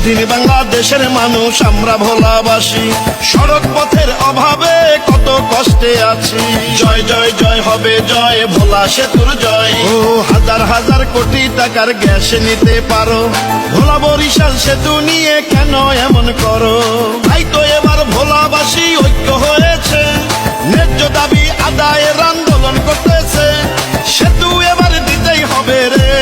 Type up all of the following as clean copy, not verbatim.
স্বাধীন বাংলাদেশের মানুষ আমরা ভোলাবাসী, সড়ক পথের অভাবে কত কষ্টে আছি। জয় জয় জয় হবে জয়, ভোলা সেতুর জয়। ও হাজার হাজার কোটি টাকার গ্যাস নিতে পারো, ভোলা বরিশাল সেতু নিয়ে কেন এমন করো? তাই তো এবার ভোলাবাসী ঐক্য হয়েছে, ন্যায্য দাবি আদায়ের আন্দোলন করতেছে। সেতু এবার দিতেই হবে রে,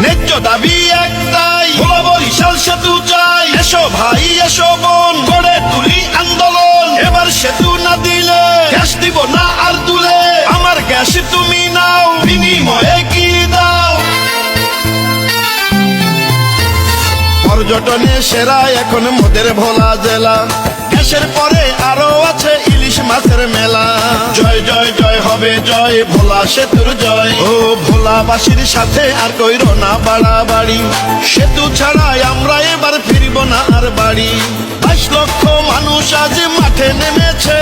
ন্যায্য দাবি একটাই, ভোলা বরিশাল সেতু চাই। এসো ভাই এসো বোন, গড়ে তুলি আন্দোলন। এবার সেতু না দিলে গ্যাস দিব না আর তুলে, আমার গ্যাস তুমি নাও, বিনিময়ে কি দাও? পর্যটনে সেরা এখন মোদের ভোলা জেলা, গ্যাসের পরে আরো আছে ইলিশ মাছের মেলা। জয় জয় জয় হবে জয়, ভোলা সেতুর জয়। ও ভোলাবাসীর সাথে আর কইরো না বাড়াবাড়ি, সেতু ছাড়াই আমরা এবার ফিরব না আর বাড়ি। 22 লক্ষ মানুষ আজ মাঠে নেমেছে,